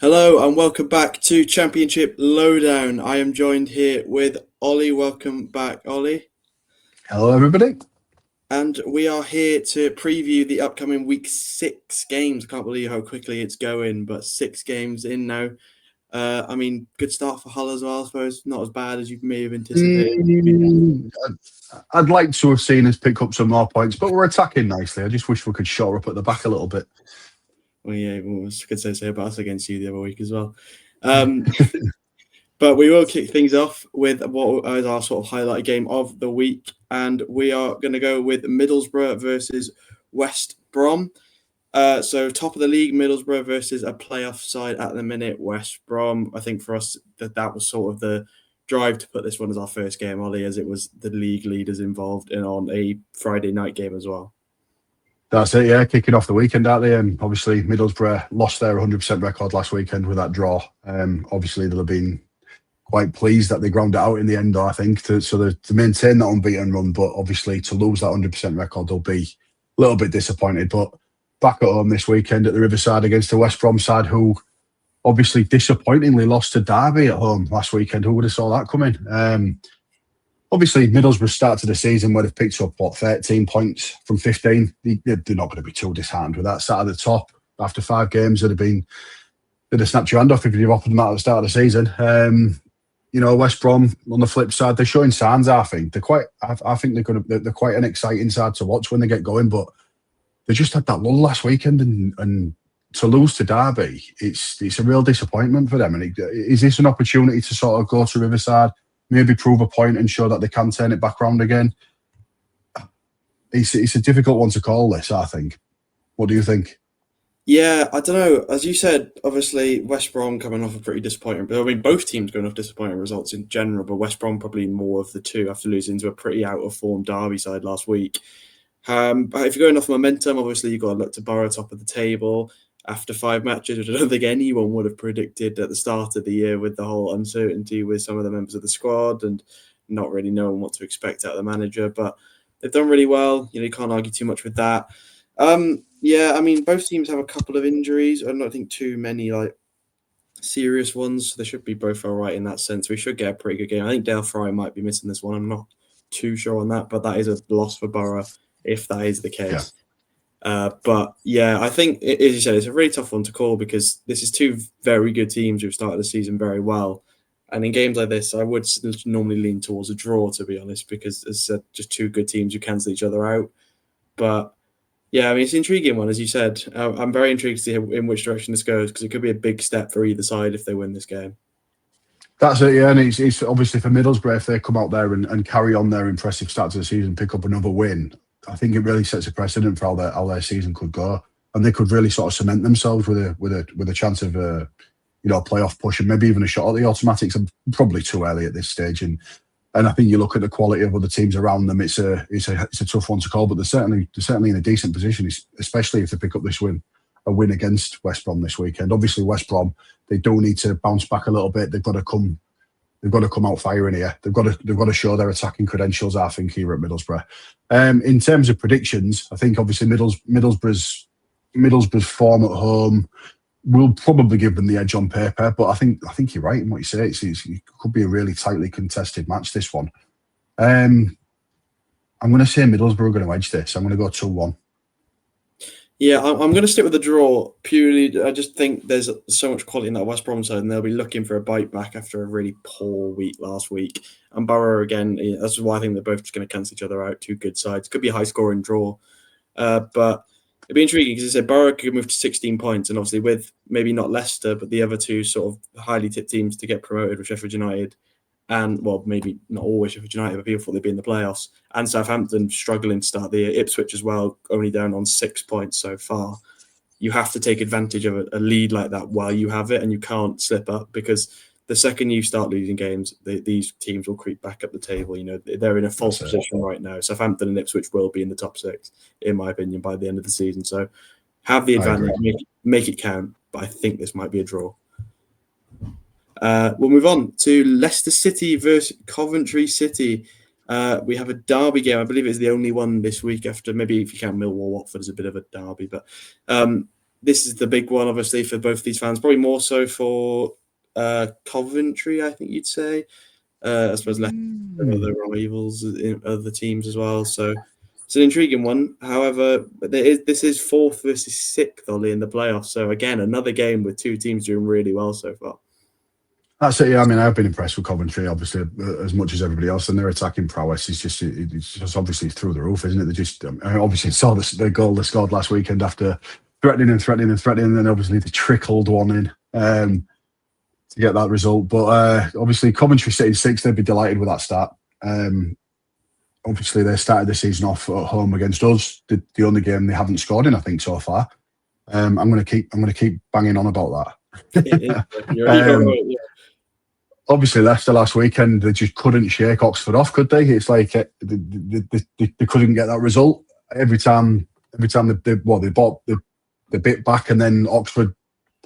Hello and welcome back to Championship Lowdown. I am joined here with Ollie. Welcome back, Ollie. Hello, everybody. And we are here to preview the upcoming week 6 games. Can't believe how quickly it's going, but 6 games in now. Good start for Hull as well, I suppose. Not as bad as you may have anticipated. I'd like to have seen us pick up some more points, but we're attacking nicely. I just wish we could shore up at the back a little bit. Well, yeah, it was good to say about us against you the other week as well. But we will kick things off with what is our sort of highlight game of the week. And we are going to go with Middlesbrough versus West Brom. So top of the league, Middlesbrough versus a playoff side at the minute, West Brom. I think for us that was sort of the drive to put this one as our first game, Ollie, as it was the league leaders involved in on a Friday night game as well. That's it, yeah. Kicking off the weekend, aren't they? And obviously Middlesbrough lost their 100% record last weekend with that draw. Obviously they'll have been quite pleased that they ground it out in the end, I think, to maintain that unbeaten run. But obviously to lose that 100% record, they'll be a little bit disappointed. But back at home this weekend at the Riverside against the West Brom side, who obviously disappointingly lost to Derby at home last weekend. Who would have saw that coming? Obviously, Middlesbrough started the season where they've picked up, 13 points from 15. They're not going to be too disheartened with that. Sat at the top after 5 games, they'd have snapped your hand off if you'd offered them out at the start of the season. West Brom, on the flip side, they're showing signs, I think. I think they're quite an exciting side to watch when they get going, but they just had that lull last weekend, and to lose to Derby, it's a real disappointment for them. And is this an opportunity to sort of go to Riverside, maybe prove a point and show that they can turn it back round again? It's a difficult one to call this, I think. What do you think? Yeah, I don't know. As you said, obviously West Brom coming off a pretty disappointing. I mean, both teams going off disappointing results in general, but West Brom probably more of the two after losing to a pretty out of form Derby side last week. But if you're going off momentum, obviously you've got to look to Borough top of the table after 5 matches, which I don't think anyone would have predicted at the start of the year, with the whole uncertainty with some of the members of the squad and not really knowing what to expect out of the manager. But they've done really well. You can't argue too much with that. Both teams have a couple of injuries. I don't think too many serious ones. They should be both all right in that sense. We should get a pretty good game. I think Dale Fry might be missing this one. I'm not too sure on that, but that is a loss for Borough if that is the case. Yeah. I think, as you said, it's a really tough one to call because this is 2 very good teams who've started the season very well. And in games like this, I would normally lean towards a draw, to be honest, because it's just 2 good teams who cancel each other out. But yeah, it's an intriguing one, as you said. I'm very intrigued to see in which direction this goes, because it could be a big step for either side if they win this game. That's it, yeah. And it's obviously for Middlesbrough, if they come out there and carry on their impressive start to the season, pick up another win, I think it really sets a precedent for how their season could go, and they could really sort of cement themselves with a chance of a playoff push and maybe even a shot at the automatics. I'm probably too early at this stage, and I think you look at the quality of other teams around them. It's a tough one to call, but they're certainly in a decent position, especially if they pick up a win against West Brom this weekend. Obviously, West Brom, they do need to bounce back a little bit. They've got to come out firing here. They've got to show their attacking credentials, I think, here at Middlesbrough. In terms of predictions, I think obviously Middlesbrough's form at home will probably give them the edge on paper, but I think you're right in what you say. It could be a really tightly contested match, this one. I'm going to say Middlesbrough are going to edge this. I'm going to go 2-1. Yeah, I'm going to stick with the draw purely. I just think there's so much quality in that West Brom side, and they'll be looking for a bite back after a really poor week last week. And Borough, again, that's why I think they're both just going to cancel each other out. 2 good sides. Could be a high-scoring draw. But it'd be intriguing because, as I said, Borough could move to 16 points, and obviously with maybe not Leicester, but the other 2 sort of highly tipped teams to get promoted with Sheffield United, and, well, maybe not always Sheffield United, but people thought they'd be in the playoffs, and Southampton struggling to start the year, Ipswich as well, only down on 6 points so far. You have to take advantage of a lead like that while you have it, and you can't slip up, because the second you start losing games, these teams will creep back up the table. They're in a false position right now. Southampton and Ipswich will be in the top 6, in my opinion, by the end of the season. So have the advantage, make it count, but I think this might be a draw. We'll move on to Leicester City versus Coventry City. We have a derby game. I believe it's the only one this week, after maybe if you count Millwall, Watford as a bit of a derby. But this is the big one, obviously, for both these fans. Probably more so for Coventry, I think you'd say. I suppose Leicester and other rivals in other teams as well. So it's an intriguing one. However, this is fourth versus sixth, Ollie, in the playoffs. So again, another game with two teams doing really well so far. That's it. Yeah, I mean, I've been impressed with Coventry, obviously, as much as everybody else, and their attacking prowess is just obviously through the roof, isn't it? They just obviously saw the goal they scored last weekend after threatening, and then obviously they trickled one in to get that result. But obviously, Coventry City sixth, they'd be delighted with that start. Obviously, they started the season off at home against us, the only game they haven't scored in, I think, so far. I'm going to keep banging on about that. You're right, yeah. Obviously, Leicester last weekend, they just couldn't shake Oxford off, could they? It's like they couldn't get that result. Every time they bit back, and then Oxford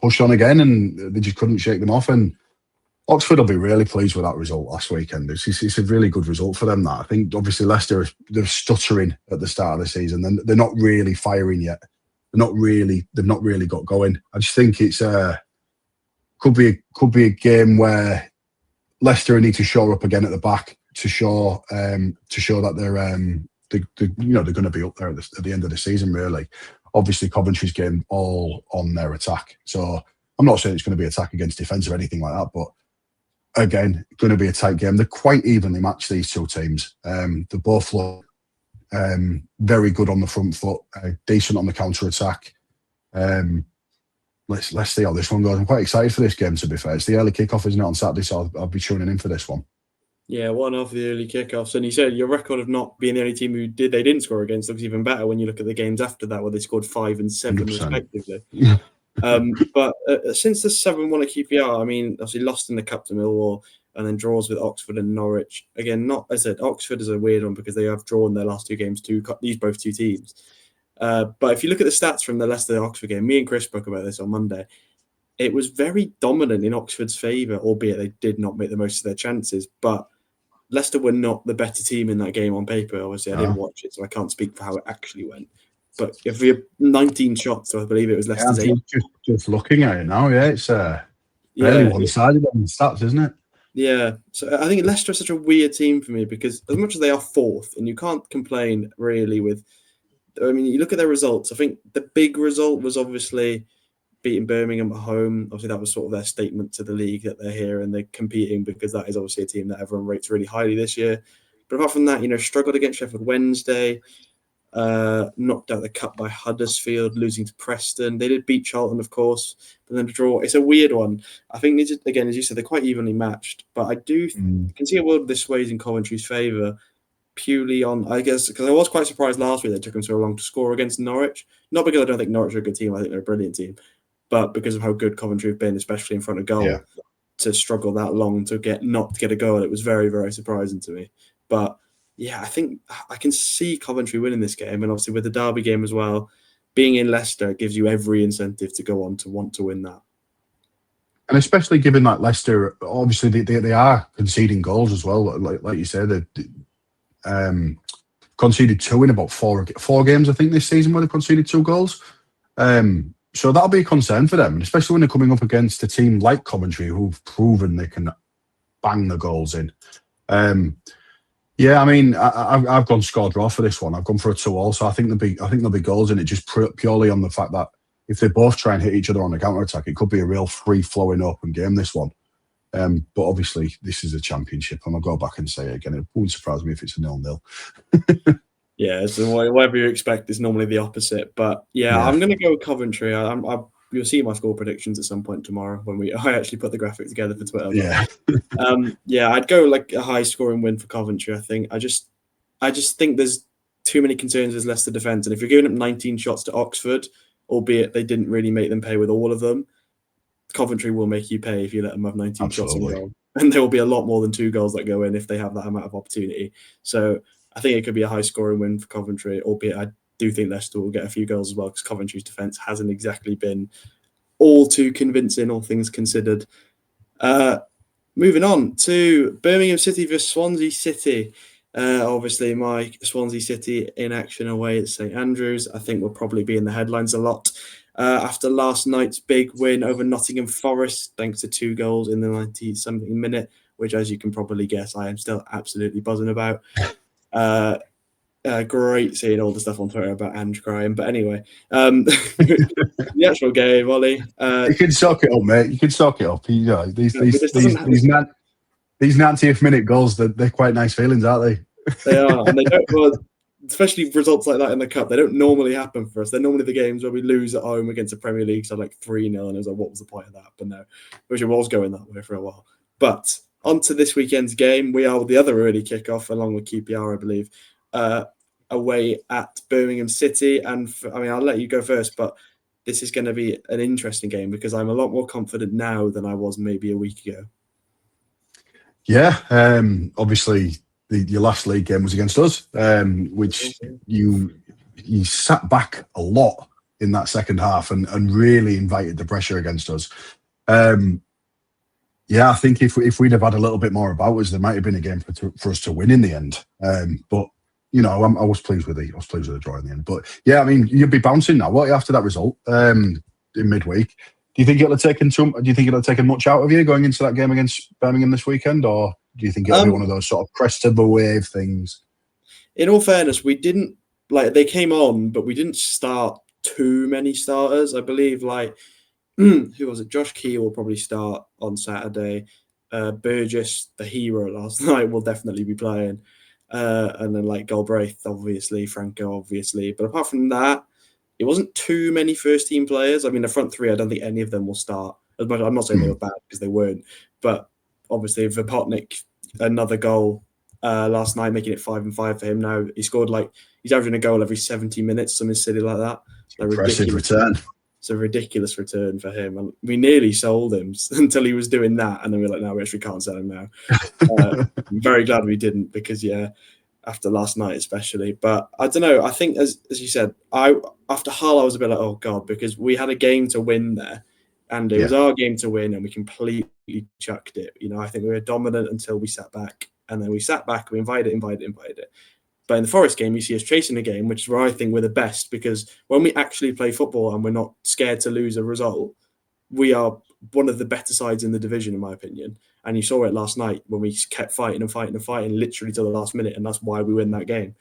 pushed on again, and they just couldn't shake them off. And Oxford will be really pleased with that result last weekend. It's a really good result for them. That I think, obviously, Leicester, they're stuttering at the start of the season. They're not really firing yet. They've not really got going. I just think it's could be a game where Leicester need to shore up again at the back to show that they're going to be up there at the end of the season. Really, obviously Coventry's game all on their attack. So I'm not saying it's going to be attack against defence or anything like that, but again, going to be a tight game. They're quite evenly matched, these two teams. They both look very good on the front foot, decent on the counter attack. Let's see how this one goes. I'm quite excited for this game, to be fair. It's the early kickoff, isn't it, on Saturday? So I'll be tuning in for this one. Yeah, one of the early kickoffs. And you said your record of not being the only team who they didn't score against looks even better when you look at the games after that, where they scored 5 and 7 100%. Respectively. But since the 7-1 at QPR, I mean, obviously lost in the cup to Millwall and then draws with Oxford and Norwich. Again, as I said, Oxford is a weird one because they have drawn their last two games to these both two teams. But if you look at the stats from the Leicester-Oxford game, me and Chris spoke about this on Monday, it was very dominant in Oxford's favour, albeit they did not make the most of their chances. But Leicester were not the better team in that game on paper. Obviously, I didn't watch it, so I can't speak for how it actually went. But if we have 19 shots, so I believe it was Leicester's 8. Just looking at it now, it's really one-sided on the stats, isn't it? Yeah, so I think Leicester is such a weird team for me because as much as they are fourth, and you can't complain really with... I mean, you look at their results. I think the big result was obviously beating Birmingham at home. Obviously, that was sort of their statement to the league that they're here and they're competing because that is obviously a team that everyone rates really highly this year. But apart from that, struggled against Sheffield Wednesday, knocked out the cup by Huddersfield, losing to Preston. They did beat Charlton, of course, but then to draw. It's a weird one. I think, again, as you said, they're quite evenly matched. But I can see a world this sways in Coventry's favour. Purely on, I guess, because I was quite surprised last week they took them so long to score against Norwich. Not because I don't think Norwich are a good team, I think they're a brilliant team, but because of how good Coventry have been, especially in front of goal, to struggle that long to get a goal. It was very, very surprising to me. But yeah, I think I can see Coventry winning this game, and obviously with the derby game as well, being in Leicester gives you every incentive to go on to want to win that. And especially given that Leicester, obviously they are conceding goals as well. Like you said, they conceded 2 in about four games, I think, this season where they conceded 2 goals. So that'll be a concern for them, especially when they're coming up against a team like Coventry who've proven they can bang the goals in. Yeah, I mean, I've gone score draw for this one. I've gone for a 2-2, so I think there'll be goals in it, just purely on the fact that if they both try and hit each other on the counter attack, it could be a real free-flowing open game, this one. But obviously, this is a championship, and I'll go back and say it again. It wouldn't surprise me if it's a 0-0. Yeah, so whatever you expect is normally the opposite. But yeah. I'm going to go with Coventry. You'll see my score predictions at some point tomorrow when I actually put the graphic together for Twitter. Yeah. I'd go like a high-scoring win for Coventry. I think I just think there's too many concerns with Leicester defence, and if you're giving up 19 shots to Oxford, albeit they didn't really make them pay with all of them, Coventry will make you pay if you let them have 19 shots in goal. And there will be a lot more than 2 goals that go in if they have that amount of opportunity. So I think it could be a high-scoring win for Coventry, albeit I do think Leicester will get a few goals as well because Coventry's defence hasn't exactly been all too convincing, all things considered. Moving on to Birmingham City versus Swansea City. Obviously, my Swansea City in action away at St Andrews, I think will probably be in the headlines a lot. after last night's big win over Nottingham Forest, thanks to 2 goals in the 90-something minute, which, as you can probably guess, I am still absolutely buzzing about. Great seeing all the stuff on Twitter about Ange crying. But anyway, the actual game, Ollie. You can soak it up, mate. You can soak it up. You know, these 90th minute goals, they're quite nice feelings, aren't they? They are, and they don't. Well, especially results like that in the cup, they don't normally happen for us. They're normally the games where we lose at home against the Premier League, so like 3-0, and it was like, what was the point of that? But no, which it was going that way for a while. But on to this weekend's game. We are the other early kickoff, along with QPR, I believe, away at Birmingham City. And I'll let you go first, but this is going to be an interesting game because I'm a lot more confident now than I was maybe a week ago. Yeah, obviously your last league game was against us, which you sat back a lot in that second half and really invited the pressure against us. Yeah, I think if we'd have had a little bit more about us, there might have been a game for us to win in the end. But you know, I was pleased with the draw in the end. But yeah, I mean, you'd be bouncing now, what, after that result in midweek. Do you think it'll have taken much out of you going into that game against Birmingham this weekend, or do you think it'll be one of those sort of crest of a wave things? In all fairness, we didn't they came on, but we didn't start too many starters. I believe who was it? Josh Key will probably start on Saturday. Burgess, the hero last night, will definitely be playing. And then Galbraith, obviously, Franco, obviously. But apart from that, it wasn't too many first-team players. I mean, the front three, I don't think any of them will start. I'm not saying they were bad because they weren't. But obviously, Vipotnik, another goal last night, making it 5-5 for him now. He scored he's averaging a goal every 70 minutes, something silly like that. Impressive return. It's a ridiculous return for him. And we nearly sold him until he was doing that. And then we were like, no, we actually can't sell him now. I'm very glad we didn't because, after last night especially. But I don't know. I think, as you said, after Hull, I was a bit like, oh, God, because we had a game to win there. And it was our game to win, and we completely chucked it. You know, I think we were dominant until we sat back. And then we sat back, we invited it. But in the Forest game, you see us chasing a game, which is where I think we're the best, because when we actually play football and we're not scared to lose a result, we are one of the better sides in the division, in my opinion. And you saw it last night when we kept fighting literally till the last minute, and that's why we win that game.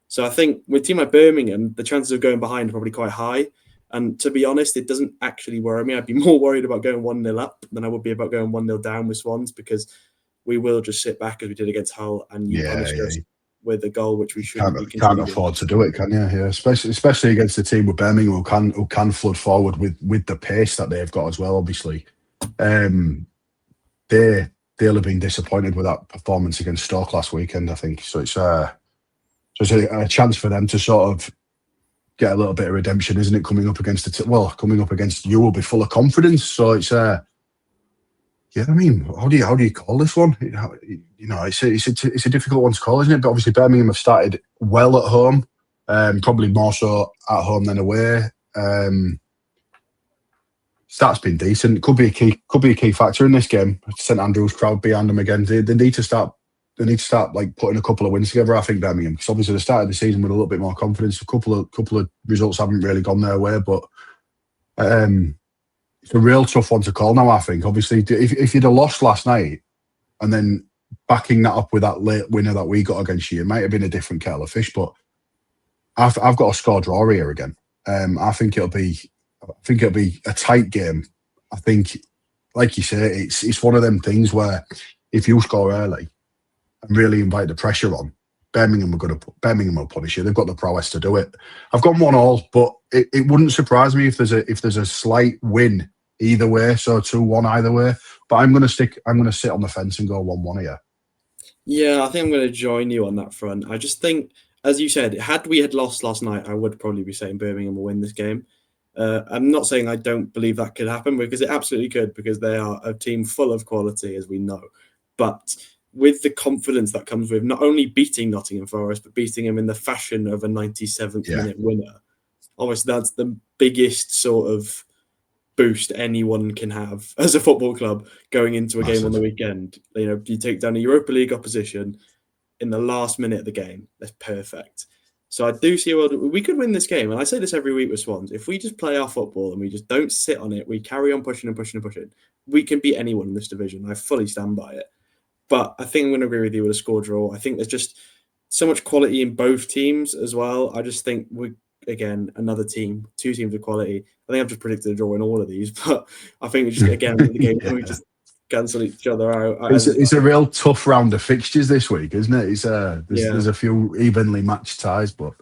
So I think with a team like Birmingham, the chances of going behind are probably quite high. And to be honest, it doesn't actually worry me. I'd be more worried about going 1-0 up than I would be about going 1-0 down with Swans, because we will just sit back as we did against Hull and you punish us with a goal which we shouldn't be can't afford to do it, can you? Yeah, especially against a team with Birmingham who can flood forward with the pace that they've got as well. Obviously, they'll have been disappointed with that performance against Stoke last weekend, I think. So it's a chance for them to sort of get a little bit of redemption, isn't it? Coming up against you will be full of confidence. So it's yeah, I mean, how do you call this one? You know, it's a difficult one to call, isn't it? But obviously Birmingham have started well at home, probably more so at home than away. Start's been decent. Could be a key factor in this game. St Andrews crowd behind them again. They need to start. They need to start putting a couple of wins together. I think Birmingham, because obviously they started the season with a little bit more confidence. A couple of results haven't really gone their way, but it's a real tough one to call now, I think. Obviously, if you'd have lost last night and then backing that up with that late winner that we got against you, it might have been a different kettle of fish. But I've got a score draw here again. I think it'll be a tight game. I think, like you say, it's one of them things where if you score early and really invite the pressure on, Birmingham will punish you. They've got the prowess to do it. I've gone 1-1, but it wouldn't surprise me if there's a slight win either way, so 2-1 either way. But I'm gonna sit on the fence and go 1-1 here. Yeah, I think I'm going to join you on that front. I just think, as you said, had we lost last night, I would probably be saying Birmingham will win this game. I'm not saying I don't believe that could happen, because it absolutely could, because they are a team full of quality, as we know. But with the confidence that comes with not only beating Nottingham Forest, but beating them in the fashion of a 97th minute winner, obviously that's the biggest sort of boost anyone can have as a football club going into a game on the weekend. You know, you take down a Europa League opposition in the last minute of the game. That's perfect. So I do see we could win this game, and I say this every week with Swans. If we just play our football and we just don't sit on it, we carry on pushing and pushing and pushing, we can beat anyone in this division. I fully stand by it. But I think I'm going to agree with you with a score draw. I think there's just so much quality in both teams as well. I just think another team, two teams of quality. I think I've just predicted a draw in all of these, but I think we just the game Yeah. we just cancel each other out. It's a real tough round of fixtures this week, isn't it? There's a few evenly matched ties, but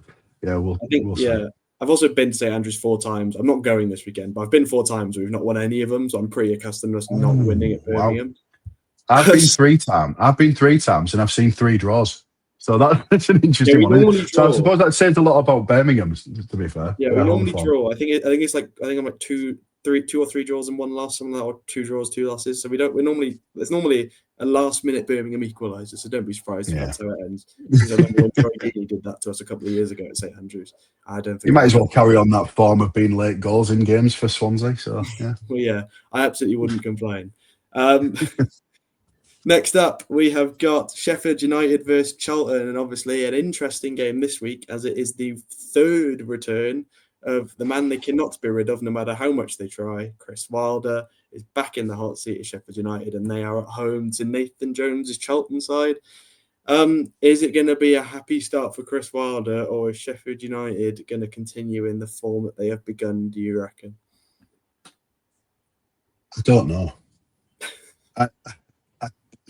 yeah, we'll see. I've also been to St Andrews 4 times. I'm not going this weekend, but I've been 4 times. We've not won any of them, so I'm pretty accustomed to us not winning at Birmingham. Wow. I've been 3 times. I've been 3 times, and I've seen 3 draws. So that's an interesting one. So I suppose that says a lot about Birmingham, to be fair. Yeah, we normally draw. I think I'm like 2 or 3 draws and 1 loss, something like that, or 2 draws, 2 losses. So it's normally a last minute Birmingham equaliser. So don't be surprised if that's how it ends. Because I remember when Troy Deeney did that to us a couple of years ago at St Andrews. I don't think you might as well carry on that form of being late goals in games for Swansea. So yeah, well, yeah, I absolutely wouldn't complain. Next up, we have got Sheffield United versus Charlton, and obviously an interesting game this week as it is the 3rd return of the man they cannot be rid of no matter how much they try. Chris Wilder is back in the hot seat at Sheffield United, and they are at home to Nathan Jones' Charlton side. Is it going to be a happy start for Chris Wilder, or is Sheffield United going to continue in the form that they have begun, do you reckon? I don't know.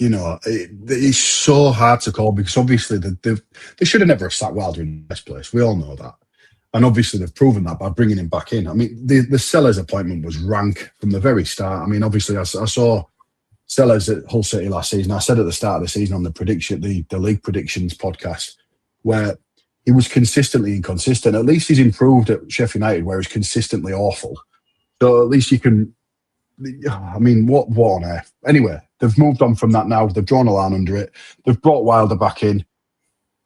It's so hard to call because obviously they should have never sacked Wilder in the first place. We all know that. And obviously they've proven that by bringing him back in. I mean, the Sellers appointment was rank from the very start. I mean, obviously I saw Sellers at Hull City last season. I said at the start of the season on the league predictions podcast where he was consistently inconsistent. At least he's improved at Sheffield United where he's consistently awful. So at least you can... I mean, what on earth? Anyway, they've moved on from that now. They've drawn a line under it. They've brought Wilder back in.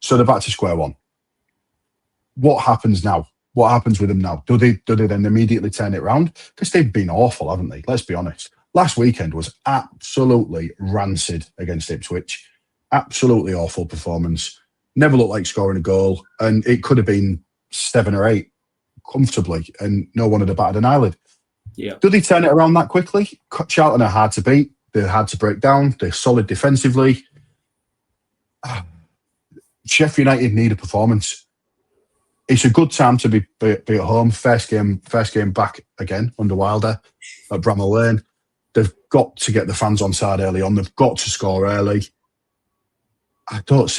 So they're back to square one. What happens now? What happens with them now? Do they then immediately turn it around? Because they've been awful, haven't they? Let's be honest. Last weekend was absolutely rancid against Ipswich. Absolutely awful performance. Never looked like scoring a goal. And it could have been 7 or 8 comfortably. And no one had batted an eyelid. Yeah. Do they turn it around that quickly? Charlton are hard to beat. They're hard to break down. They're solid defensively. Sheffield United need a performance. It's a good time to be at home. First game back again under Wilder at Bramall Lane. They've got to get the fans on side early on. They've got to score early. I don't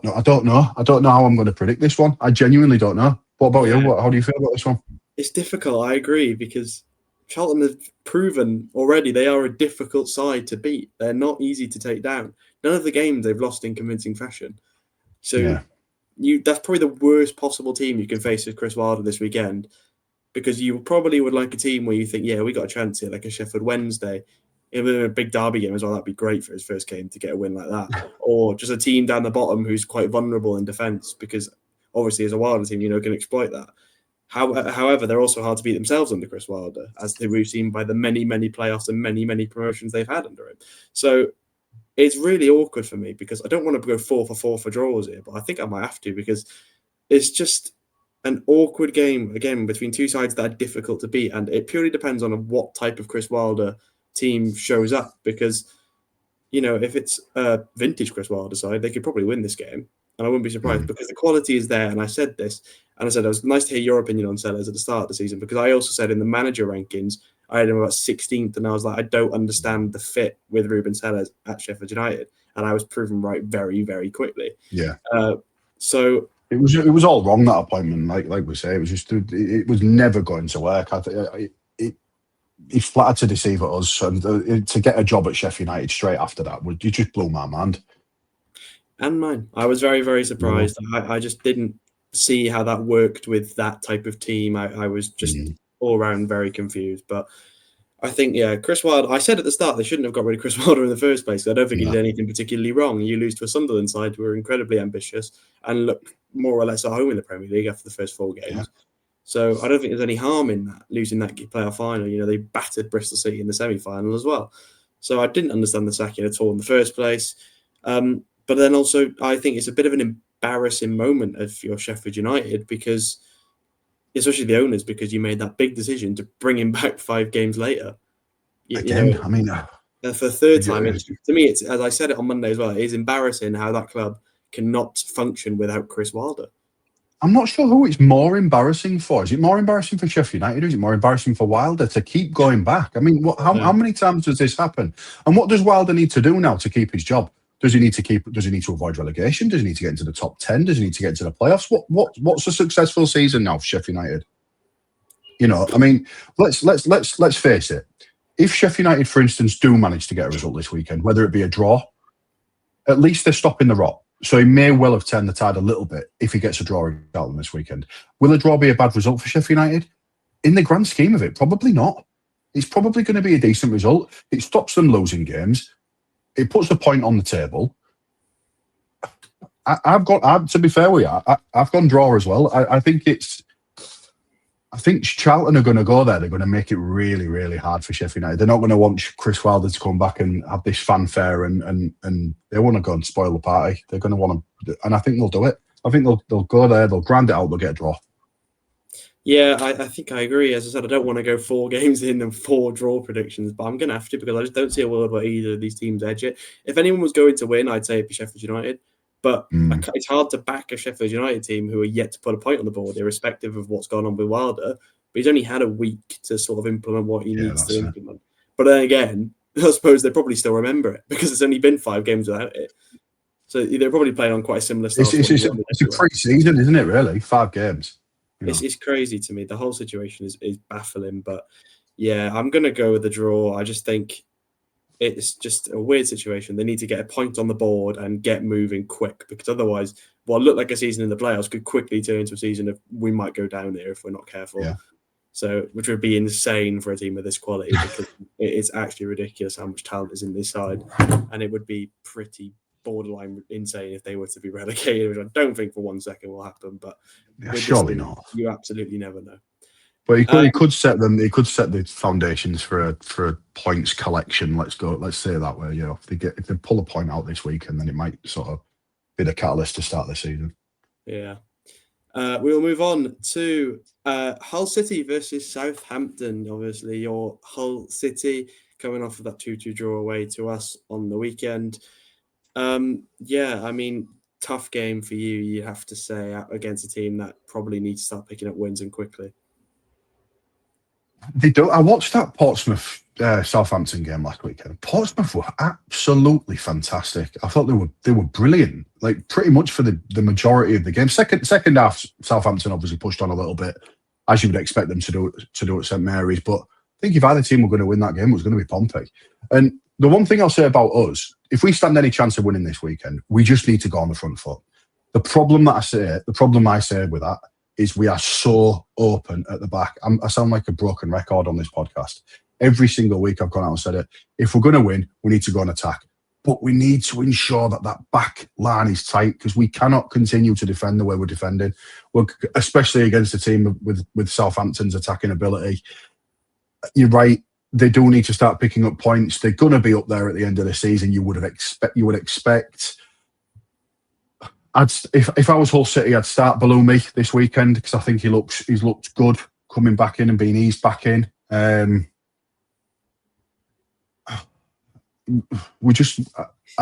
know how I'm going to predict this one. I genuinely don't know. What about you? How do you feel about this one? It's difficult. I agree because Charlton have proven already they are a difficult side to beat. They're not easy to take down. None of the games they've lost in convincing fashion. So that's probably the worst possible team you can face with Chris Wilder this weekend, because you probably would like a team where you think, we got a chance here, like a Sheffield Wednesday. In a big derby game as well, that'd be great for his first game to get a win like that. Or just a team down the bottom who's quite vulnerable in defence, because obviously as a Wilder team, can exploit that. However, they're also hard to beat themselves under Chris Wilder, as we've seen by the many, many playoffs and many, many promotions they've had under him. So it's really awkward for me because I don't want to go 4 for 4 for draws here, but I think I might have to because it's just an awkward game, again, between two sides that are difficult to beat. And it purely depends on what type of Chris Wilder team shows up, because, if it's a vintage Chris Wilder side, they could probably win this game. And I wouldn't be surprised because the quality is there. And I said this, and I said it was nice to hear your opinion on Sellers at the start of the season, because I also said in the manager rankings, I had him about 16th, and I was like, I don't understand the fit with Ruben Sellers at Sheffield United. And I was proven right very, very quickly. Yeah. So it was all wrong, that appointment. Like we say, it was never going to work. He flattered to deceive us, and to get a job at Sheffield United straight after that, you just blew my mind. And mine. I was very, very surprised. I just didn't see how that worked with that type of team. I was just all around very confused. But I think, Chris Wilder, I said at the start they shouldn't have got rid of Chris Wilder in the first place. I don't think he did anything particularly wrong. You lose to a Sunderland side who are incredibly ambitious and look more or less at home in the Premier League after the first 4 games. Yeah. So I don't think there's any harm in that, losing that playoff final. They battered Bristol City in the semi-final as well. So I didn't understand the sacking at all in the first place. But then also, I think it's a bit of an embarrassing moment of your Sheffield United, because especially the owners, because you made that big decision to bring him back 5 games later. Again, I mean, for the third time, to me, it's, as I said it on Monday as well, it is embarrassing how that club cannot function without Chris Wilder. I'm not sure who it's more embarrassing for. Is it more embarrassing for Sheffield United, or is it more embarrassing for Wilder to keep going back? I mean, how many times does this happen? And what does Wilder need to do now to keep his job? Does he need to avoid relegation? Does he need to get into the top 10? Does he need to get into the playoffs? What's a successful season now for Sheffield United? I mean, let's face it. If Sheffield United, for instance, do manage to get a result this weekend, whether it be a draw, at least they're stopping the rot. So he may well have turned the tide a little bit if he gets a draw in Charlton this weekend. Will a draw be a bad result for Sheffield United? In the grand scheme of it, probably not. It's probably going to be a decent result. It stops them losing games. It puts the point on the table. To be fair with you, I've gone draw as well. I think Charlton are going to go there. They're going to make it really, really hard for Sheffield United. They're not going to want Chris Wilder to come back and have this fanfare, and they want to go and spoil the party. They're going to want to, and I think they'll do it. I think they'll go there, they'll grind it out, they'll get a draw. Yeah, I think I agree. As I said, I don't want to go 4 games in and 4 draw predictions, but I'm going to have to, because I just don't see a world where either of these teams edge it. If anyone was going to win, I'd say it'd be Sheffield United. But it's hard to back a Sheffield United team who are yet to put a point on the board, irrespective of what's gone on with Wilder. But he's only had a week to sort of implement what he needs to implement. But then again, I suppose they probably still remember it, because it's only been 5 games without it. So they're probably playing on quite a similar style. It's a pre-season, isn't it, really? 5 games. It's crazy to me. The whole situation is baffling. But yeah, I'm going to go with the draw. I just think it's just a weird situation. They need to get a point on the board and get moving quick, because otherwise what looked like a season in the playoffs could quickly turn into a season of we might go down here if we're not careful. Yeah. So, which would be insane for a team of this quality, because it's actually ridiculous how much talent is in this side, and it would be pretty borderline insane if they were to be relegated, which I don't think for 1 second will happen. But surely not. You absolutely never know. But he could set them. He could set the foundations for a points collection. Let's say it that way. If they pull a point out this week, and then it might sort of be the catalyst to start the season. Yeah. We will move on to Hull City versus Southampton. Obviously, your Hull City coming off of that 2-2 draw away to us on the weekend. I mean, tough game for you, you have to say, against a team that probably needs to start picking up wins and quickly. They do. I watched that Portsmouth Southampton game last weekend. Portsmouth were absolutely fantastic. I thought they were brilliant, like pretty much for the majority of the game. Second half, Southampton obviously pushed on a little bit, as you would expect them to do at St Mary's. But I think if either team were going to win that game, it was going to be Pompey. And the one thing I'll say about us, if we stand any chance of winning this weekend, we just need to go on the front foot. The problem I say with that is we are so open at the back. I sound like a broken record on this podcast. Every single week I've gone out and said it. If we're going to win, we need to go on attack. But we need to ensure that back line is tight, because we cannot continue to defend the way we're defending, especially against a team with Southampton's attacking ability. You're right. They do need to start picking up points. They're going to be up there at the end of the season. You would expect. If I was Hull City, I'd start Balumi this weekend, because I think he's looked good coming back in and being eased back in. I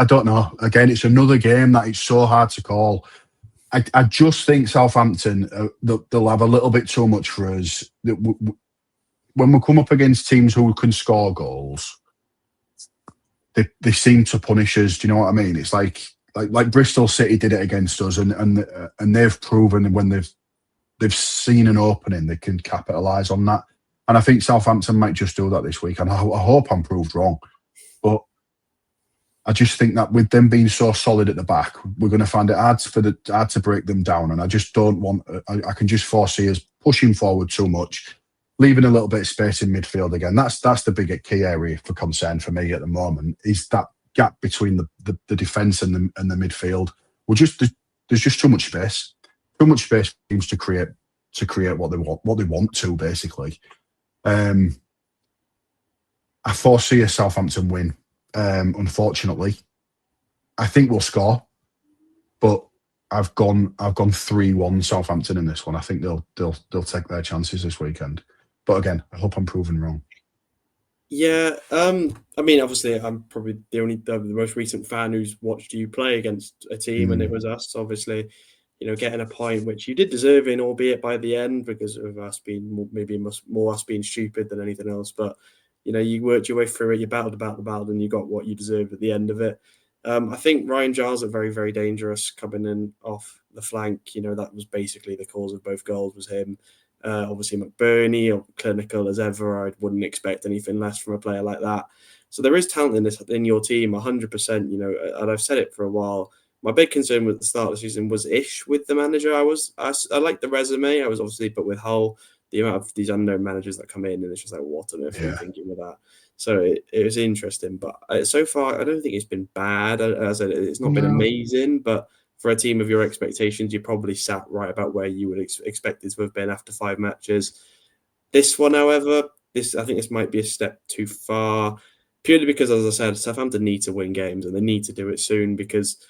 don't know. Again, it's another game that it's so hard to call. I just think Southampton, they'll have a little bit too much for us. When we come up against teams who can score goals, they seem to punish us. Do you know what I mean? It's like Bristol City did it against us, and they've proven when they've seen an opening, they can capitalise on that. And I think Southampton might just do that this week. And I hope I'm proved wrong, but I just think that with them being so solid at the back, we're going to find it hard to break them down. And I just don't want. I can just foresee us pushing forward too much, leaving a little bit of space in midfield again. That's the big key area for concern for me at the moment, is that gap between the defence and the midfield. There's just too much space. Too much space seems to create what they want to, basically. I foresee a Southampton win. Unfortunately, I think we'll score, but I've gone 3-1 Southampton in this one. I think they'll take their chances this weekend. But again, I hope I'm proven wrong. Yeah, I mean, obviously, I'm probably the most recent fan who's watched you play against a team, and it was us. Obviously, getting a point which you did deserve in, albeit by the end because of us being more us being stupid than anything else. But you worked your way through it. You battled, and you got what you deserved at the end of it. I think Ryan Giles are very, very dangerous coming in off the flank. That was basically the cause of both goals was him. Obviously, McBurney, or clinical as ever. I wouldn't expect anything less from a player like that. So there is talent in your team, 100%. And I've said it for a while. My big concern with the start of the season was with the manager. I liked the resume. I was obviously, but with Hull, the amount of these unknown managers that come in, and it's just like, what on earth are you thinking with that? So it was interesting, but so far I don't think it's been bad. As I said, it's not been amazing, but for a team of your expectations, you probably sat right about where you would expect it to have been after 5 matches. This one, however, I think this might be a step too far, purely because, as I said, Southampton need to win games, and they need to do it soon because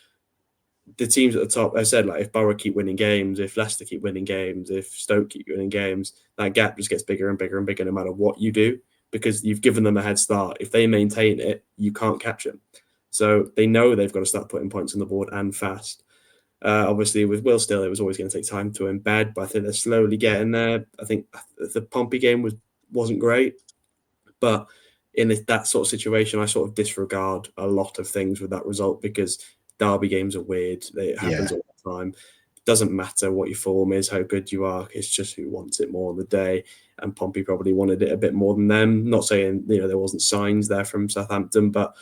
the teams at the top, I said, like if Borough keep winning games, if Leicester keep winning games, if Stoke keep winning games, that gap just gets bigger and bigger and bigger no matter what you do because you've given them a head start. If they maintain it, you can't catch them. So they know they've got to start putting points on the board and fast. Obviously, with Will Still, it was always going to take time to embed, but I think they're slowly getting there. I think the Pompey game wasn't great, but in that sort of situation, I sort of disregard a lot of things with that result because derby games are weird. It happens all the time. It doesn't matter what your form is, how good you are. It's just who wants it more on the day. And Pompey probably wanted it a bit more than them. Not saying there wasn't signs there from Southampton, but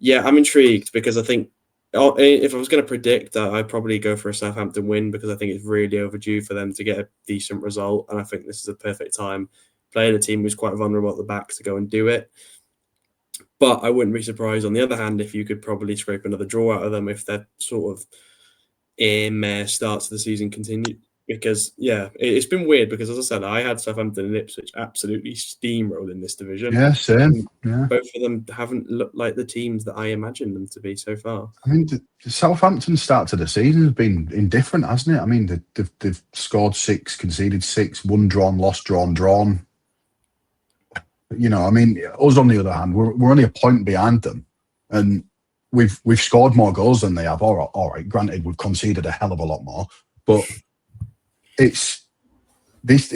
yeah, I'm intrigued because I think if I was going to predict, I'd probably go for a Southampton win because I think it's really overdue for them to get a decent result. And I think this is a perfect time playing a team who's quite vulnerable at the back to go and do it. But I wouldn't be surprised, on the other hand, if you could probably scrape another draw out of them if their sort of air starts of the season continue. Because, yeah, it's been weird because, as I said, I had Southampton and Ipswich absolutely steamroll in this division. Yeah, same. Yeah. Both of them haven't looked like the teams that I imagined them to be so far. I mean, the Southampton start to the season has been indifferent, hasn't it? I mean, they've scored 6, conceded 6, won, drawn, lost, drawn. I mean, us on the other hand, we're only a point behind them, and we've scored more goals than they have. All right, granted, we've conceded a hell of a lot more, but it's this.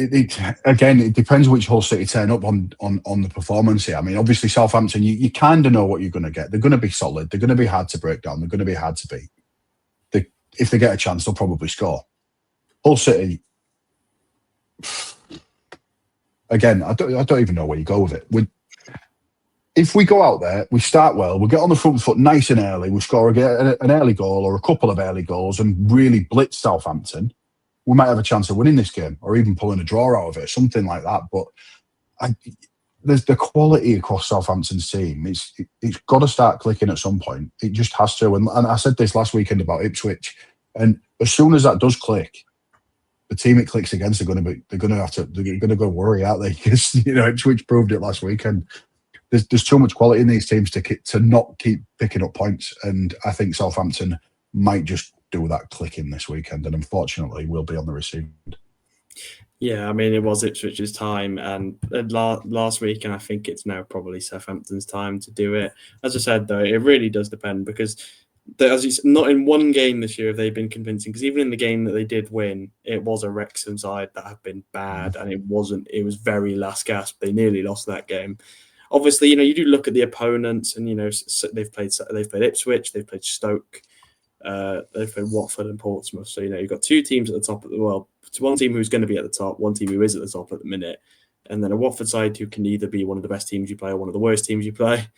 Again, it depends which Hull City turn up on the performance here. I mean, obviously Southampton, you kind of know what you're going to get. They're going to be solid. They're going to be hard to break down. They're going to be hard to beat. If they get a chance, they'll probably score. Hull City. Again, I don't even know where you go with it. If we go out there, we start well, we get on the front foot nice and early, we score an early goal or a couple of early goals and really blitz Southampton, we might have a chance of winning this game or even pulling a draw out of it, something like that. But there's the quality across Southampton's team. It's got to start clicking at some point. It just has to. And I said this last weekend about Ipswich. And as soon as that does click, the team it clicks against they're going to go worry, aren't they? Because Ipswich proved it last weekend. There's too much quality in these teams to not keep picking up points, and I think Southampton might just do that clicking this weekend, and unfortunately, we'll be on the receiving end. Yeah, I mean, it was Ipswich's time, and last week, and I think it's now probably Southampton's time to do it. As I said, though, it really does depend because not in one game this year have they been convincing. Because even in the game that they did win, it was a Wrexham side that have been bad, and it was very last gasp. They nearly lost that game. Obviously, you do look at the opponents, and they've played Ipswich, they've played Stoke, they've played Watford and Portsmouth. So you've got 2 teams at the top of the world. It's one team who's going to be at the top, one team who is at the top at the minute, and then a Watford side who can either be one of the best teams you play or one of the worst teams you play,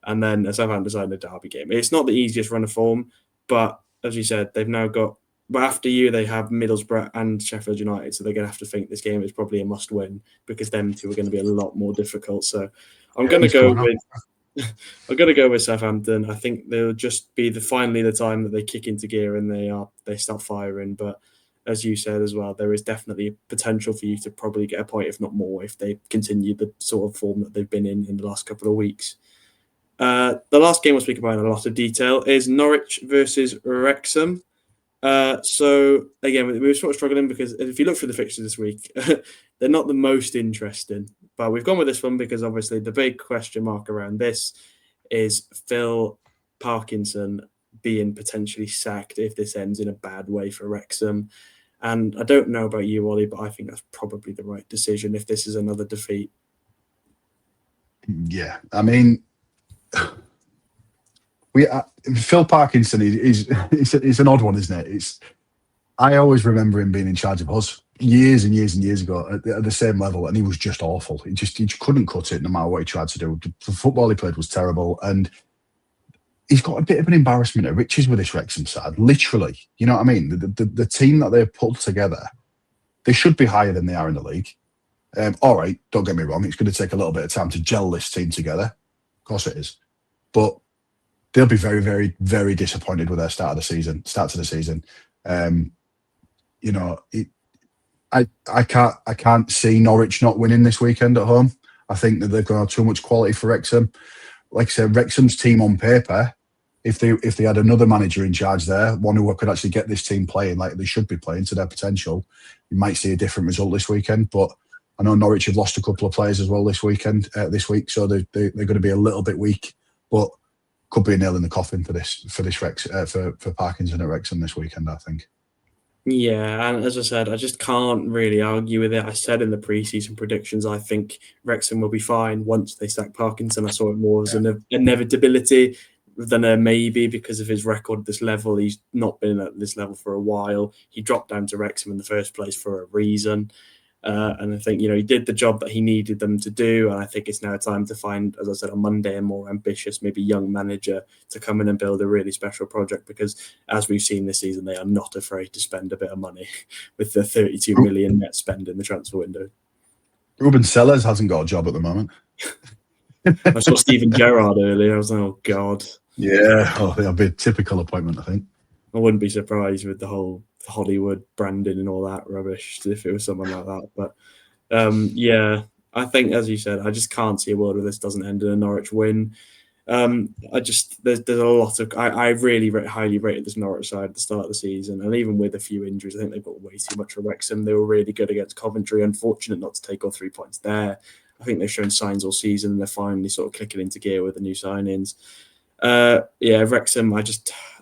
and then a Southampton side in a derby game. It's not the easiest run of form, but as you said, they've now got. But after you, they have Middlesbrough and Sheffield United, so they're going to have to think this game is probably a must-win because them two are going to be a lot more difficult. So I'm going to go with Southampton. I think they'll just be finally the time that they kick into gear and they start firing. But as you said as well, there is definitely potential for you to probably get a point, if not more, if they continue the sort of form that they've been in the last couple of weeks. The last game we'll speak about in a lot of detail is Norwich versus Wrexham. So again, we were sort of struggling because if you look through the fixtures this week, they're not the most interesting. But we've gone with this one because obviously the big question mark around this is Phil Parkinson being potentially sacked if this ends in a bad way for Wrexham. And I don't know about you, Ollie, but I think that's probably the right decision if this is another defeat. Yeah, I mean, Phil Parkinson is an odd one, isn't it? I always remember him being in charge of us years and years and years ago at the same level, and he was just awful. He just couldn't cut it no matter what he tried to do. The football he played was terrible, and he's got a bit of an embarrassment of riches with this Wrexham side. Literally, you know what I mean? The team that they've put together, they should be higher than they are in the league. All right, don't get me wrong. It's going to take a little bit of time to gel this team together. Of course it is, but they'll be very, very, very disappointed with their start to the season. You know, I can't see Norwich not winning this weekend at home. I think that they've got too much quality for Wrexham. Like I said, Wrexham's team on paper, if they had another manager in charge there, one who could actually get this team playing like they should be playing to their potential, you might see a different result this weekend. But I know Norwich have lost a couple of players as well this week, so they're going to be a little bit weak, but could be a nail in the coffin for Parkinson at Wrexham this weekend, I think. Yeah, and as I said, I just can't really argue with it. I said in the pre-season predictions, I think Wrexham will be fine once they sack Parkinson. I saw it more as an inevitability than a maybe because of his record at this level. He's not been at this level for a while. He dropped down to Wrexham in the first place for a reason. And I think, he did the job that he needed them to do. And I think it's now time to find, as I said, on Monday, a more ambitious, maybe young manager to come in and build a really special project. Because as we've seen this season, they are not afraid to spend a bit of money with the 32 million net spend in the transfer window. Ruben Sellers hasn't got a job at the moment. I saw Steven Gerrard earlier. I was like, oh, God. Yeah, that'll be a typical appointment, I think. I wouldn't be surprised with the whole Hollywood branding and all that rubbish if it was someone like that. But yeah, I think, as you said, I just can't see a world where this doesn't end in a Norwich win. There's a lot of I really highly rated this Norwich side at the start of the season, and even with a few injuries, I think they've got way too much for Wrexham. They were really good against Coventry. Unfortunate not to take all 3 points there. I think they've shown signs all season, and they're finally sort of clicking into gear with the new signings. Yeah, Wrexham,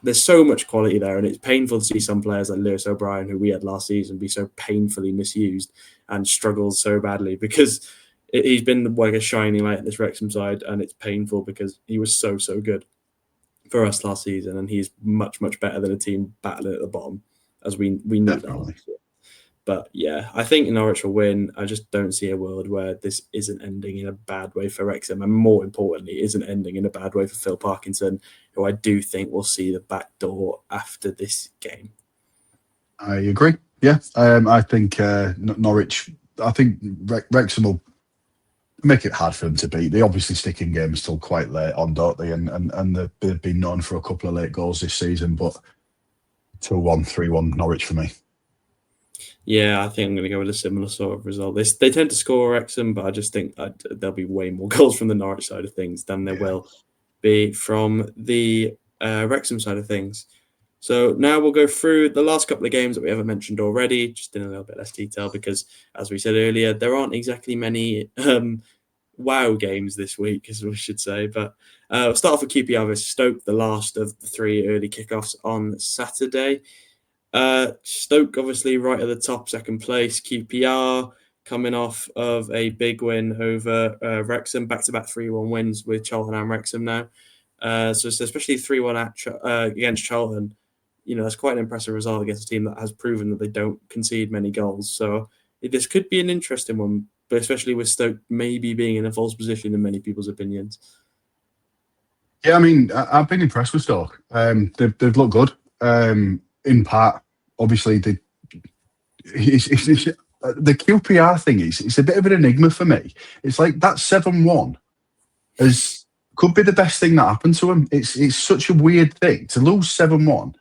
there's so much quality there, and it's painful to see some players like Lewis O'Brien, who we had last season, be so painfully misused and struggled so badly because he's been like a shining light at this Wrexham side, and it's painful because he was so good for us last season, and he's much better than a team battling at the bottom, as we knew that last year. But yeah, I think Norwich will win. I just don't see a world where this isn't ending in a bad way for Wrexham, and more importantly, isn't ending in a bad way for Phil Parkinson, who I do think will see the back door after this game. I agree. Yeah, I think Norwich. I think Wrexham will make it hard for them to beat. They obviously stick in games till quite late on, don't they? And they've been known for a couple of late goals this season, but 2-1, 3-1 Norwich for me. Yeah, I think I'm going to go with a similar sort of result. They tend to score Wrexham, but I just think there'll be way more goals from the Norwich side of things than there will be from the Wrexham side of things. So now we'll go through the last couple of games that we haven't mentioned already, just in a little bit less detail, because as we said earlier, there aren't exactly many wow games this week, as we should say. But we'll start off with QPR versus Stoke, the last of the 3 early kickoffs on Saturday. Stoke obviously right at the top, second place. QPR coming off of a big win over Wrexham, back-to-back 3-1 wins with Charlton and Wrexham now. So especially 3-1 against Charlton, that's quite an impressive result against a team that has proven that they don't concede many goals. So this could be an interesting one, but especially with Stoke maybe being in a false position in many people's opinions. Yeah, I mean, I've been impressed with Stoke. They've looked good. In part, obviously, the QPR thing it's a bit of an enigma for me. It's like that 7-1 could be the best thing that happened to them. It's such a weird thing to lose 7-1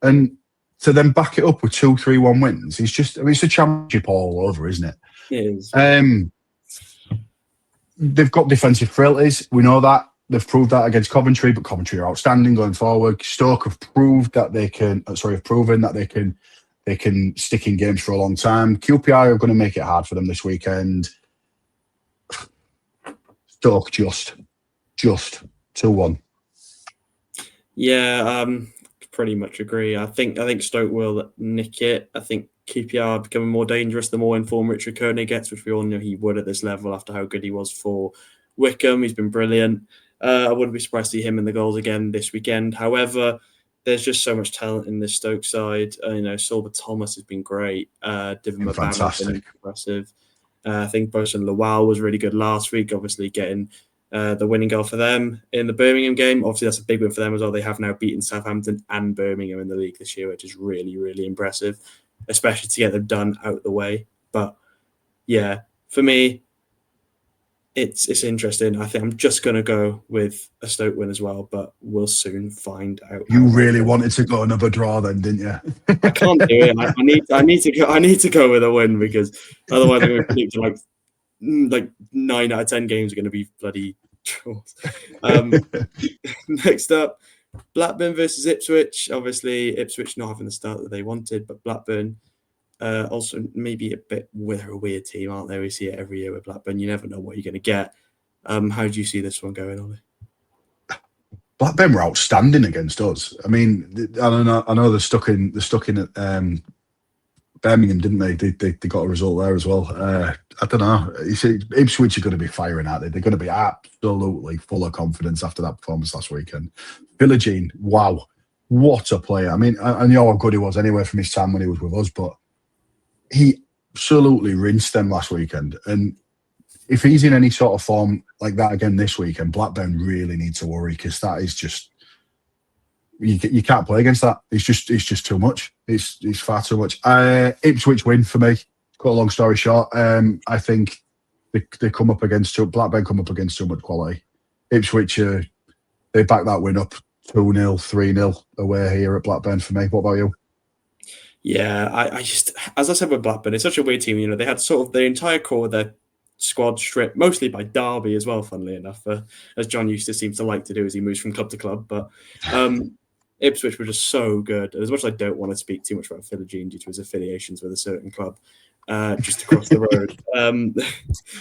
and to then back it up with 2-3-1 wins. It's a championship all over, isn't it? It is. They've got defensive frailties. We know that. they've proved that against Coventry, but Coventry are outstanding going forward. Stoke have proved that they can. Have proven that they can stick in games for a long time. QPR are going to make it hard for them this weekend. Stoke just 2-1. Yeah, pretty much agree. I think Stoke will nick it. I think QPR are becoming more dangerous the more informed Richard Kearney gets, which we all knew he would at this level after how good he was for Wickham. He's been brilliant. I wouldn't be surprised to see him in the goals again this weekend. However, there's just so much talent in this Stoke side. Silva Thomas has been great. Divock Mbama has been impressive. I think Bosun Lawal was really good last week, obviously getting the winning goal for them in the Birmingham game. Obviously, that's a big win for them as well. They have now beaten Southampton and Birmingham in the league this year, which is really, really impressive, especially to get them done out of the way. But yeah, for me, it's interesting. I think I'm just going to go with a Stoke win as well, but we'll soon find out. You really wanted to go another draw then, didn't you? I can't do it. I need to go with a win, because otherwise I'm going to predict like 9 out of 10 games are going to be bloody draws. Next up, Blackburn versus Ipswich. Obviously, Ipswich not having the start that they wanted, but Blackburn also maybe a bit with a weird team, aren't they? We see it every year with Blackburn. You never know what you're going to get. How do you see this one going, Ollie? Blackburn were outstanding against us. I mean, I know they're stuck in Birmingham, didn't they? They got a result there as well. I don't know. You see, Ipswich are going to be firing, aren't they? They're going to be absolutely full of confidence after that performance last weekend. Villagine, wow, what a player! I mean, I know how good he was anyway from his time when he was with us, but he absolutely rinsed them last weekend. And if he's in any sort of form like that again this weekend, Blackburn really need to worry, because that is just you can't play against that. It's just too much. It's far too much. Ipswich win for me. Cut a long story short, I think they come up against Blackburn come up against too much quality. Ipswich they back that win up 2-0, 3-0 away here at Blackburn for me. What about you? Yeah, I just, as I said with Blackburn, it's such a weird team. They had sort of the entire core of their squad stripped, mostly by Derby as well, funnily enough, as John Eustace seems to like to do as he moves from club to club. But Ipswich were just so good. As much as I don't want to speak too much about Villagine due to his affiliations with a certain club just across the road,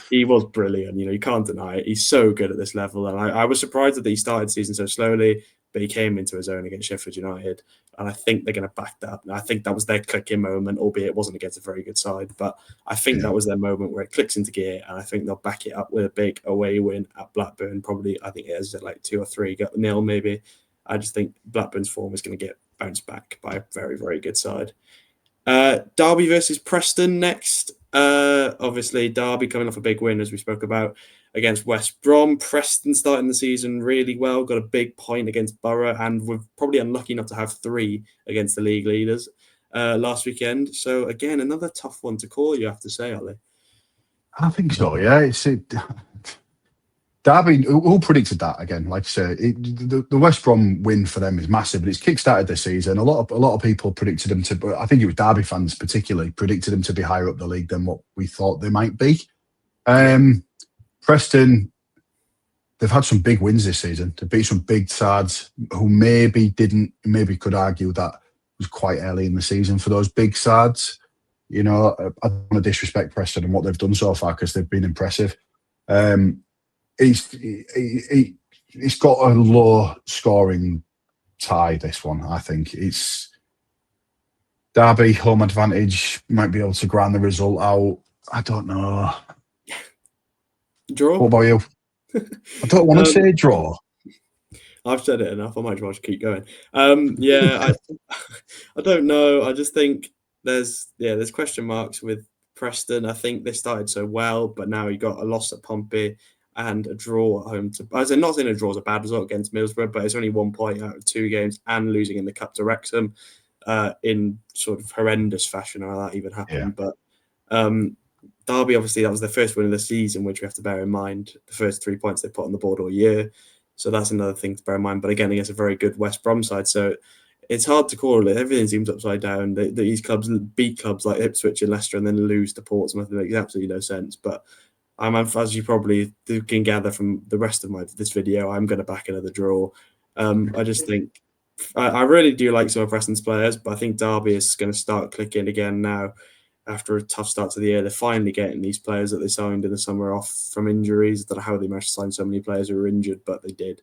he was brilliant. You can't deny it. He's so good at this level. And I was surprised that he started the season so slowly, but he came into his own against Sheffield United. And I think they're going to back that up. And I think that was their clicking moment, albeit it wasn't against a very good side. But I think that was their moment where it clicks into gear. And I think they'll back it up with a big away win at Blackburn. Probably, I think it is at like 2 or 3 nil maybe. I just think Blackburn's form is going to get bounced back by a very, very good side. Derby versus Preston next. Obviously, Derby coming off a big win, as we spoke about, against West Brom. Preston starting the season really well, got a big point against Borough, and we're probably unlucky not to have 3 against the league leaders last weekend. So, again, another tough one to call, you have to say, Ollie. I think so, yeah. Derby, who predicted that again? Like I say, the West Brom win for them is massive, but it's kick-started this season. A lot of people predicted them to, I think it was Derby fans particularly, predicted them to be higher up the league than what we thought they might be. Preston, they've had some big wins this season. They beat some big sides who maybe could argue that was quite early in the season for those big sides. I don't want to disrespect Preston and what they've done so far, because they've been impressive. It's got a low scoring tie, this one. I think it's Derby home advantage, might be able to grind the result out. I don't know. Draw. What about you? I don't want to say draw. I've said it enough. I might as well just keep going. I don't know. I just think there's question marks with Preston. I think they started so well, but now you got a loss at Pompey and a draw at home to. I was not saying a draw is a bad result against Middlesbrough, but it's only 1 point out of 2 games, and losing in the cup to Wrexham in sort of horrendous fashion. How that even happened, but. Derby, obviously, that was their first win of the season, which we have to bear in mind. The first 3 points they put on the board all year. So that's another thing to bear in mind. But again, against a very good West Brom side. So it's hard to call it. Everything seems upside down. These clubs beat clubs like Ipswich and Leicester and then lose to Portsmouth. It makes absolutely no sense. But as you probably can gather from the rest of this video, I'm going to back another draw. I just think I really do like some of Preston's players, but I think Derby is going to start clicking again now after a tough start to the year. They're finally getting these players that they signed in the summer off from injuries. I don't know how they managed to sign so many players who were injured, but they did.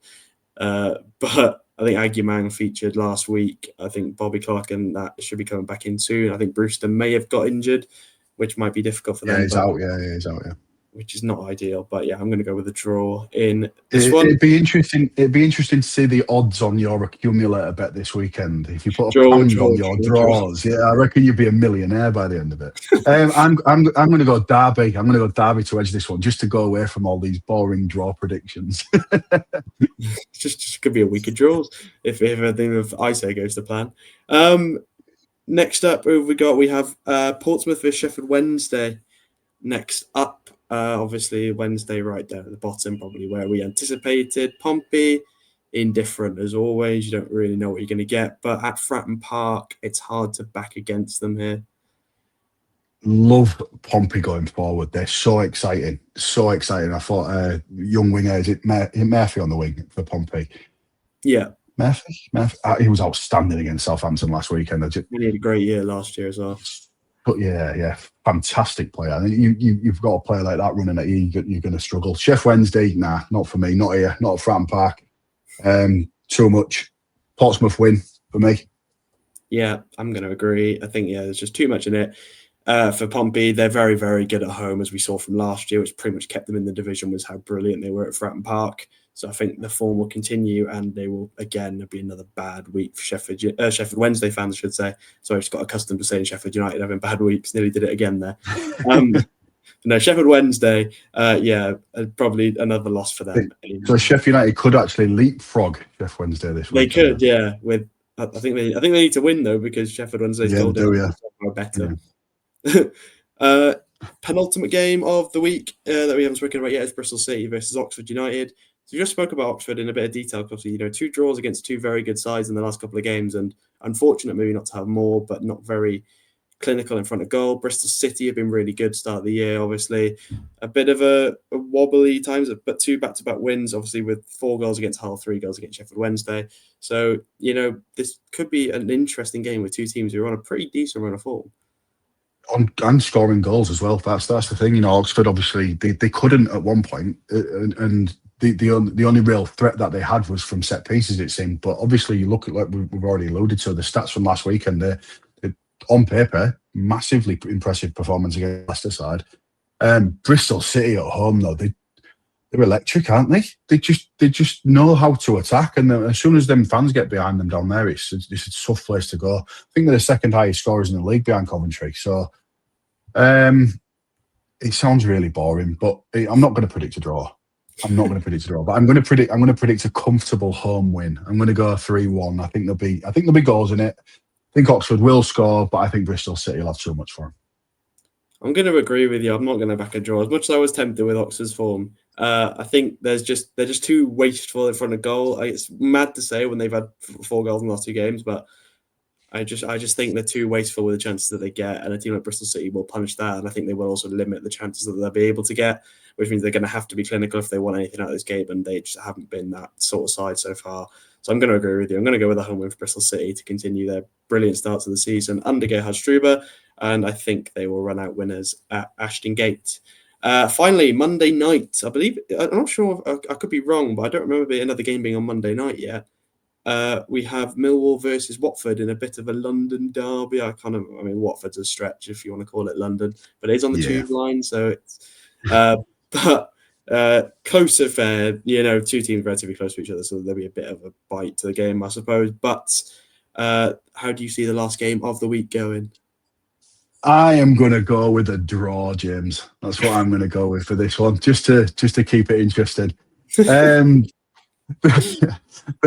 But I think Aguiman featured last week. I think Bobby Clark and that should be coming back in soon. I think Brewster may have got injured, which might be difficult for them. He's out. Yeah, he's out. Yeah. Which is not ideal, but yeah, I'm going to go with a draw in this one. It'd be interesting to see the odds on your accumulator bet this weekend. If you put a pound on your draws, yeah, I reckon you'd be a millionaire by the end of it. I'm going to go Derby. I'm going to go Derby to edge this one, just to go away from all these boring draw predictions. just could be a week of draws if everything of I say goes to plan. Next up, we have Portsmouth vs Sheffield Wednesday. Next up. Obviously, Wednesday right down at the bottom, probably where we anticipated. Pompey, indifferent as always. You don't really know what you're going to get. But at Fratton Park, it's hard to back against them here. Love Pompey going forward. They're so exciting. So exciting. I thought young winger, is it Murphy on the wing for Pompey? Yeah. Murphy? He was outstanding against Southampton last weekend. He had a great year last year as well. But yeah, fantastic player. I think you've got a player like that running at you, you're going to struggle. Chef Wednesday, nah, not for me. Not here. Not at Fratton Park. Too much. Portsmouth win for me. Yeah, I'm going to agree. I think there's just too much in it. For Pompey, they're very, very good at home, as we saw from last year, which pretty much kept them in the division, was how brilliant they were at Fratton Park. So I think the form will continue, and they will again be another bad week for Sheffield Wednesday fans, I should say. Sorry, I just got accustomed to saying Sheffield United having bad weeks. Nearly did it again there. No, Sheffield Wednesday, probably another loss for them. So Sheffield United could actually leapfrog Sheffield Wednesday this week. They could, yeah. With I think they need to win though, because Sheffield Wednesday's goal are better. Yeah. Penultimate game of the week that we haven't spoken about yet is Bristol City versus Oxford United. So we just spoke about Oxford in a bit of detail, because two draws against two very good sides in the last couple of games, and unfortunate maybe not to have more, but not very clinical in front of goal. Bristol City have been really good start of the year, obviously. A bit of a wobbly times, but 2 back-to-back wins, obviously, with 4 goals against Hull, 3 goals against Sheffield Wednesday. So, this could be an interesting game with two teams who are on a pretty decent run of form. And scoring goals as well. That's the thing. Oxford, obviously, they couldn't at one point, and the only real threat that they had was from set pieces, it seemed. But obviously, you look at, like we've already alluded to, the stats from last weekend. They're on paper, massively impressive performance against Leicester side. Bristol City at home, though, they're electric, aren't they? They just know how to attack, and as soon as them fans get behind them down there, it's a tough place to go. I think they're the second highest scorers in the league behind Coventry. So it sounds really boring, but I'm not going to predict a draw. But I'm going to predict a comfortable home win. I'm going to go 3-1. I think there'll be goals in it. I think Oxford will score, but I think Bristol City will have too much for them. I'm going to agree with you. I'm not going to back a draw. As much as I was tempted with Oxford's form, I think they're just too wasteful in front of goal. It's mad to say when they've had 4 goals in the last 2 games, but I just think they're too wasteful with the chances that they get, and a team like Bristol City will punish that, and I think they will also limit the chances that they'll be able to get, which means they're going to have to be clinical if they want anything out of this game, and they just haven't been that sort of side so far. So I'm going to agree with you. I'm going to go with a home win for Bristol City to continue their brilliant start to the season under Gerhard Struber, and I think they will run out winners at Ashton Gate. Finally, Monday night, I believe, I'm not sure, I could be wrong, but I don't remember another game being on Monday night yet. We have Millwall versus Watford in a bit of a London derby. Watford's a stretch if you want to call it London, but it's on the tube line, so it's close affair. Two teams relatively close to each other, so there'll be a bit of a bite to the game, I suppose. But how do you see the last game of the week going? I am going to go with a draw, James. That's what I'm going to go with for this one, just to keep it interesting. They're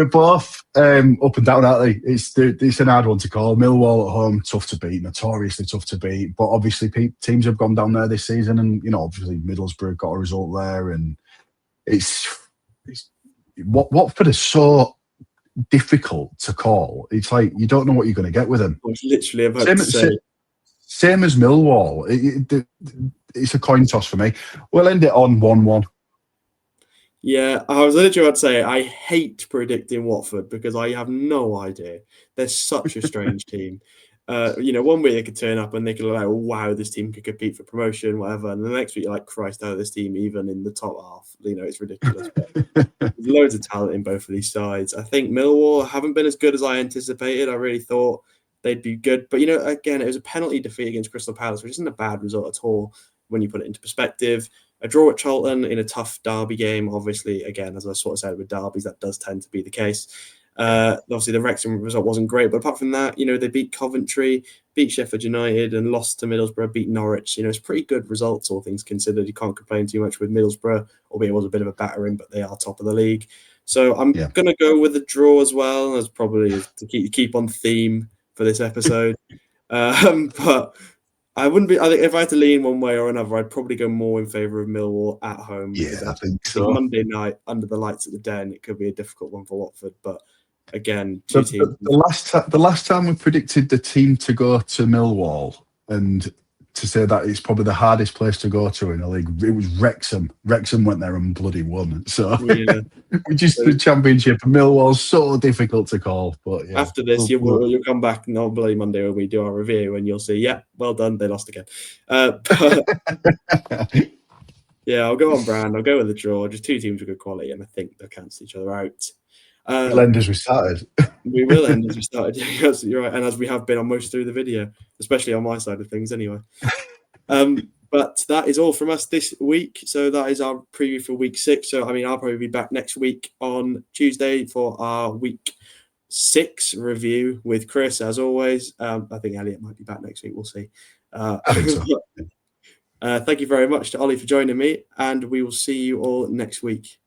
both up and down, aren't they? It's an hard one to call. Millwall at home, tough to beat, notoriously tough to beat. But obviously, teams have gone down there this season, and obviously Middlesbrough got a result there, and it's Watford is so difficult to call. It's like you don't know what you're going to get with them. I was literally about to say. Same as Millwall. It's a coin toss for me. We'll end it on 1-1. Yeah, I was literally about to say I hate predicting Watford because I have no idea. They're such a strange team. 1 week they could turn up and they could be like, wow, this team could compete for promotion, whatever. And the next week you're like, Christ, how this team even in the top half? It's ridiculous. But there's loads of talent in both of these sides. I think Millwall haven't been as good as I anticipated. I really thought they'd be good. But, again, it was a penalty defeat against Crystal Palace, which isn't a bad result at all when you put it into perspective. A draw at Charlton in a tough derby game, obviously, again, as I sort of said with derbies, that does tend to be the case. Obviously, the Wrexham result wasn't great, but apart from that, they beat Coventry, beat Sheffield United, and lost to Middlesbrough, beat Norwich. It's pretty good results, all things considered. You can't complain too much with Middlesbrough, albeit it was a bit of a battering, but they are top of the league. So I'm going to go with a draw as well, as probably to keep on theme for this episode. But I wouldn't be. I think if I had to lean one way or another, I'd probably go more in favour of Millwall at home. Yeah, I think so. Monday night under the lights at the Den, it could be a difficult one for Watford. But again, the last time we predicted the team to go to Millwall and to say that it's probably the hardest place to go to in the league, it was Wrexham. Wrexham went there and bloody won. So yeah. we just the Championship. Millwall's so difficult to call. But yeah, after this, you'll come back on bloody Monday when we do our review, and you'll see, yeah, well done, they lost again. Yeah, I'll go on brand. I'll go with a draw. Just two teams with good quality, and I think they'll cancel each other out. We'll end as we started. We will end as we started. You're absolutely right, and as we have been on most through the video, especially on my side of things, anyway. But that is all from us this week. So that is our preview for week 6. So I'll probably be back next week on Tuesday for our week 6 review with Chris, as always. I think Elliot might be back next week. We'll see. I think so. Thank you very much to Ollie for joining me, and we will see you all next week.